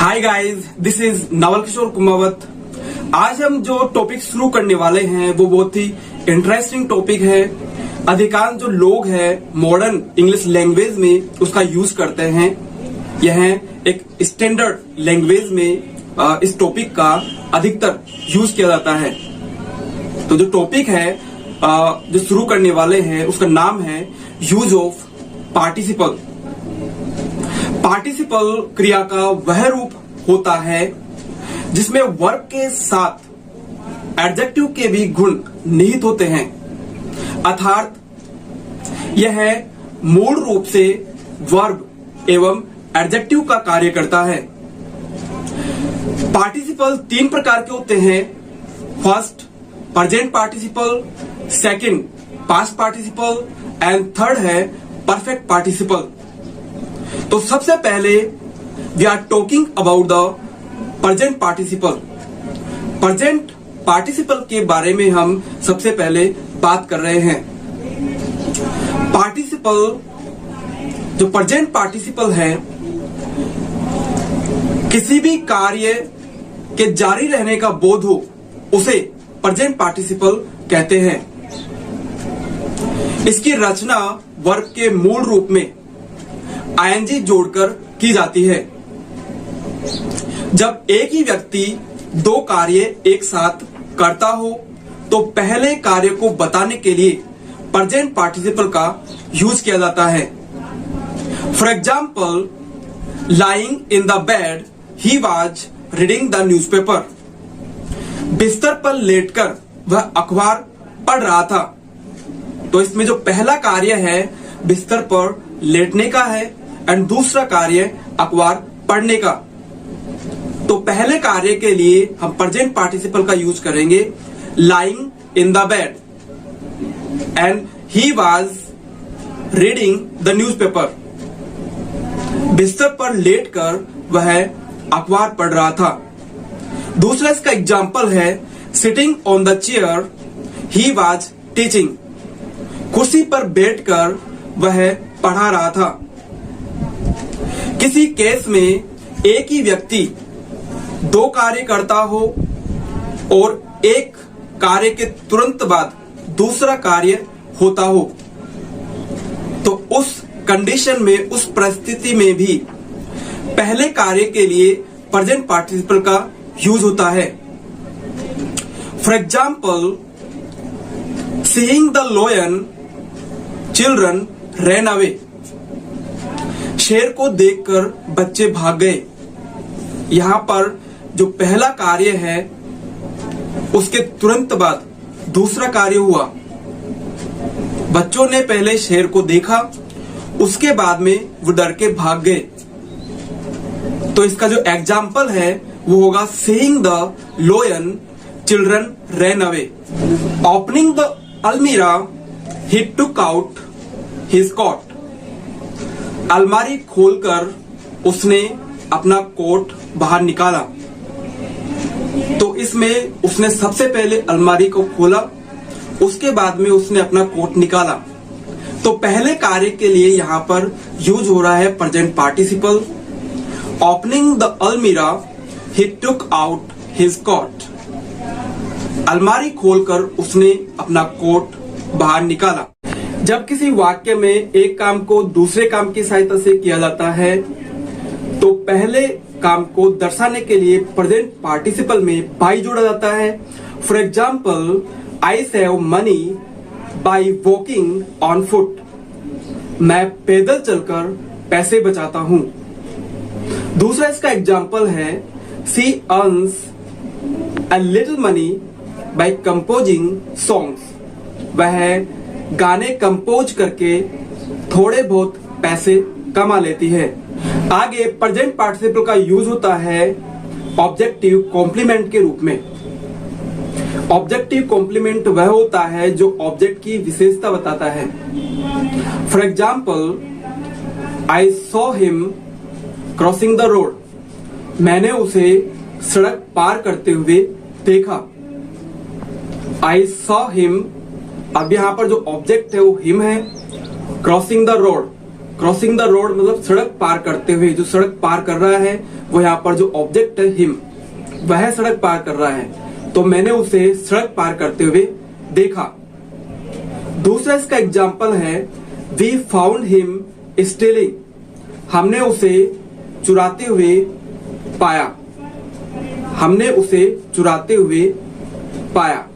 Hi guys, this is Naval Kishore Kumawat. आज हम जो टॉपिक शुरू करने वाले हैं वो बहुत ही इंटरेस्टिंग टॉपिक है। अधिकांश जो लोग हैं मॉडर्न इंग्लिश लैंग्वेज में उसका यूज करते हैं। यह एक स्टैंडर्ड लैंग्वेज में इस टॉपिक का अधिकतर यूज किया जाता है। तो जो टॉपिक है जो शुरू करने वाले हैं उसका नाम है यूज ऑफ पार्टिसिपल। पार्टिसिपल क्रिया का वह रूप होता है जिसमें वर्ब के साथ एडजेक्टिव के भी गुण निहित होते हैं, अर्थात यह मूल रूप से वर्ब एवं एडजेक्टिव का कार्य करता है। पार्टिसिपल तीन प्रकार के होते हैं। First present participle, second past participle and third है परफेक्ट पार्टिसिपल। तो सबसे पहले we are talking about the present participle. Present participle के बारे में हम सबसे पहले बात कर रहे हैं। पार्टिसिपल जो प्रेजेंट पार्टिसिपल है किसी भी कार्य के जारी रहने का बोध हो उसे प्रेजेंट पार्टिसिपल कहते हैं। इसकी रचना वर्ब के मूल रूप में आईएनजी जोड़कर की जाती है। जब एक ही व्यक्ति दो कार्य एक साथ करता हो तो पहले कार्य को बताने के लिए प्रेजेंट पार्टिसिपल का यूज किया जाता है। For example, lying in the bed he was reading the newspaper. बिस्तर पर लेटकर वह अखबार पढ़ रहा था। तो इसमें जो पहला कार्य है बिस्तर पर लेटने का है एंड दूसरा कार्य अखबार पढ़ने का। तो पहले कार्य के लिए हम प्रेजेंट पार्टिसिपल का यूज करेंगे lying in the bed and he was reading the newspaper. बिस्तर पर लेटकर वह अखबार पढ़ रहा था। दूसरा इसका एग्जाम्पल है sitting on the chair he was teaching. कुर्सी पर बैठकर वह पढ़ा रहा था। किसी केस में एक ही व्यक्ति दो कार्य करता हो और एक कार्य के तुरंत बाद दूसरा कार्य होता हो तो उस कंडीशन में, उस परिस्थिति में भी पहले कार्य के लिए प्रेजेंट पार्टिसिपल का यूज होता है। For example, seeing the lion children ran away. शेर को देखकर बच्चे भाग गए। यहां पर जो पहला कार्य है उसके तुरंत बाद दूसरा कार्य हुआ। बच्चों ने पहले शेर को देखा, उसके बाद में वो डर के भाग गए। तो इसका जो एग्जाम्पल है वो होगा seeing the lion children ran away. Opening the almirah he took out his coat. अलमारी खोलकर उसने अपना कोट बाहर निकाला। तो इसमें उसने सबसे पहले अलमारी को खोला, उसके बाद में उसने अपना कोट निकाला। तो पहले कार्य के लिए यहां पर यूज हो रहा है present participle. Opening the almirah he took out his coat. अलमारी खोलकर उसने अपना कोट बाहर निकाला। जब किसी वाक्य में एक काम को दूसरे काम की सहायता से किया जाता है तो पहले काम को दर्शाने के लिए प्रेजेंट पार्टिसिपल में बाई जोड़ा जाता है। For example, I save money by walking on foot. मैं पैदल चलकर पैसे बचाता हूं। दूसरा इसका एग्जाम्पल है she earns a little money by composing songs. वह गाने कंपोज करके थोड़े बहुत पैसे कमा लेती है। आगे प्रेजेंट पार्टिसिपल का यूज होता है ऑब्जेक्टिव कॉम्प्लीमेंट के रूप में। ऑब्जेक्टिव कॉम्प्लीमेंट वह होता है जो ऑब्जेक्ट की विशेषता बताता है। For example, I saw him crossing the road. मैंने उसे सड़क पार करते हुए देखा। आई सॉ हिम, अब यहां पर जो ऑब्जेक्ट है वो हिम है। Crossing the road crossing the road मतलब सड़क पार करते हुए, जो सड़क पार कर रहा है वो यहाँ पर जो ऑब्जेक्ट है हिम, वह सड़क पार कर रहा है, तो मैंने उसे सड़क पार करते हुए देखा। दूसरा इसका एग्जाम्पल है वी फाउंड हिम स्टीलिंग, हमने उसे चुराते हुए पाया, हमने उसे चुराते हुए पाया।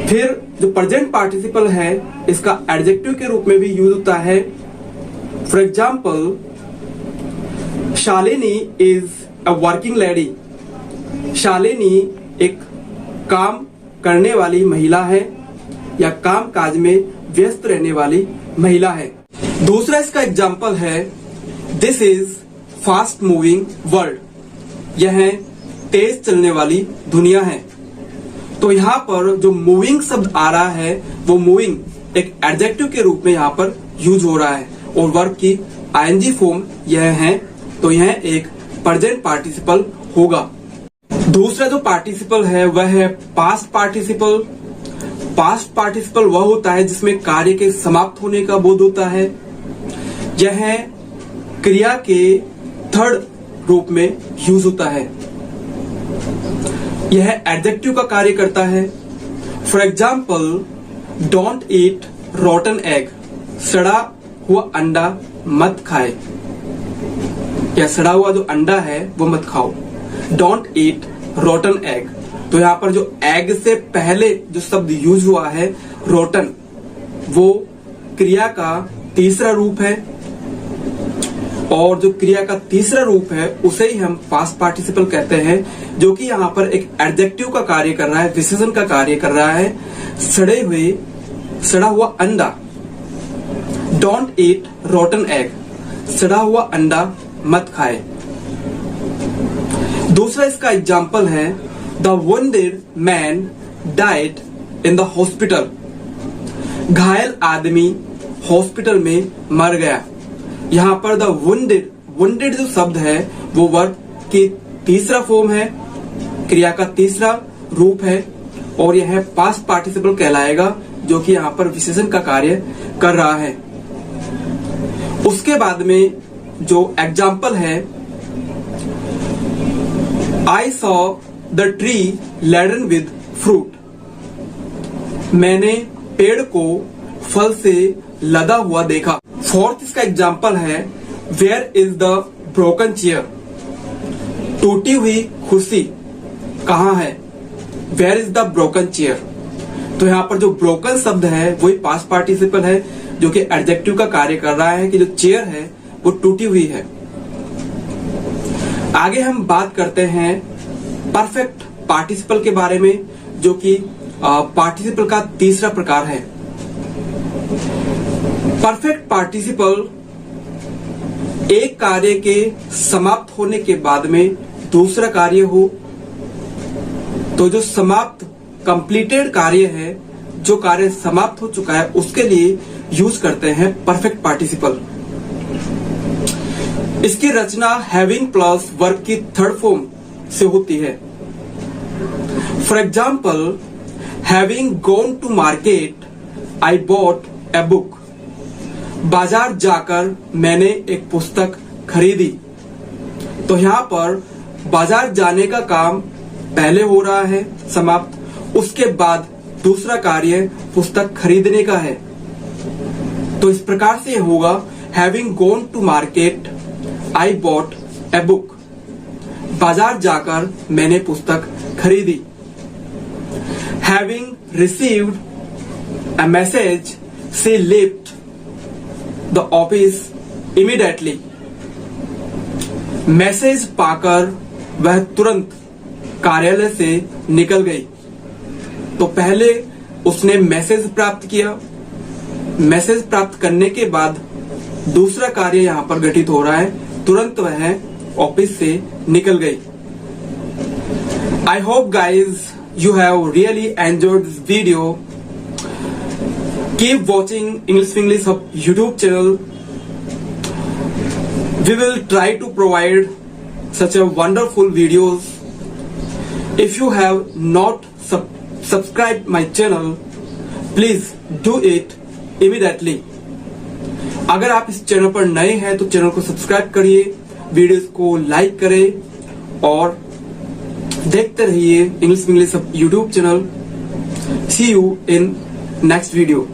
फिर जो प्रेजेंट पार्टिसिपल है इसका एडजेक्टिव के रूप में भी यूज होता है। For example, Shalini is a working lady, Shalini एक काम करने वाली महिला है या काम काज में व्यस्त रहने वाली महिला है। दूसरा इसका एग्जाम्पल है this is fast moving world, यह तेज चलने वाली दुनिया है। तो यहाँ पर जो मूविंग शब्द आ रहा है वो मूविंग एक एडजेक्टिव के रूप में यहाँ पर यूज हो रहा है और वर्ब की आईएनजी फॉर्म यह है, तो यह एक प्रेजेंट पार्टिसिपल होगा। दूसरा जो पार्टिसिपल है वह है पास्ट पार्टिसिपल। पास्ट पार्टिसिपल वह होता है जिसमें कार्य के समाप्त होने का बोध होता है। यह क्रिया के थर्ड रूप में यूज होता है। यह एडजेक्टिव का कार्य करता है। For example, don't eat रॉटन egg, सड़ा हुआ अंडा मत खाए, या सड़ा हुआ जो अंडा है वो मत खाओ। डोंट ईट रॉटन एग, तो यहाँ पर जो एग से पहले जो शब्द यूज हुआ है रोटन, वो क्रिया का तीसरा रूप है, और जो क्रिया का तीसरा रूप है उसे ही हम पास्ट पार्टिसिपल कहते हैं, जो कि यहाँ पर एक एडजेक्टिव का कार्य कर रहा है, विशेषण का कार्य कर रहा है। सड़ा हुआ अंडा, डोंट ईट रोटन एग, सड़ा हुआ अंडा मत खाए। दूसरा इसका एग्जाम्पल है the wounded man died in the hospital, घायल आदमी हॉस्पिटल में मर गया। यहाँ पर द वुंडेड जो शब्द है वो वर्ब की तीसरा फॉर्म है, क्रिया का तीसरा रूप है, और यह पास्ट पार्टिसिपल कहलाएगा, जो कि यहाँ पर विशेषण का कार्य कर रहा है। उसके बाद में जो एग्जाम्पल है, I saw the tree laden with fruit, मैंने पेड़ को फल से लदा हुआ देखा। फोर्थ इसका एग्जाम्पल है where is the broken chair, टूटी हुई कुर्सी कहाँ है। Where is the broken chair, तो यहाँ पर जो ब्रोकन शब्द है वही पास्ट पार्टिसिपल है, जो कि एडजेक्टिव का कार्य कर रहा है कि जो चेयर है वो टूटी हुई है। आगे हम बात करते हैं परफेक्ट पार्टिसिपल के बारे में, जो कि पार्टिसिपल का तीसरा प्रकार है। परफेक्ट पार्टिसिपल एक कार्य के समाप्त होने के बाद में दूसरा कार्य हो, तो जो समाप्त कंप्लीटेड कार्य है, जो कार्य समाप्त हो चुका है, उसके लिए यूज करते हैं परफेक्ट पार्टिसिपल। इसकी रचना हैविंग प्लस वर्ब की थर्ड फॉर्म से होती है। For example, having gone to market I bought a book, बाजार जाकर मैंने एक पुस्तक खरीदी। तो यहाँ पर बाजार जाने का काम पहले हो रहा है समाप्त, उसके बाद दूसरा कार्य पुस्तक खरीदने का है। तो इस प्रकार से होगा having gone to market I bought a book, बाजार जाकर मैंने पुस्तक खरीदी। Having received a message she left the office immediately, message पाकर वह तुरंत कार्यालय से निकल गई। तो पहले उसने मैसेज प्राप्त किया, मैसेज प्राप्त करने के बाद दूसरा कार्य यहाँ पर घटित हो रहा है, तुरंत वह ऑफिस से निकल गई। I hope guys you have really enjoyed this video. Keep watching English YouTube channel. We will try to provide such a wonderful videos. If you have not subscribed my channel, please do it immediately. अगर आप इस channel पर नए हैं तो channel को subscribe करिए, videos को लाइक करें और देखते रहिए English YouTube channel. See you in next video.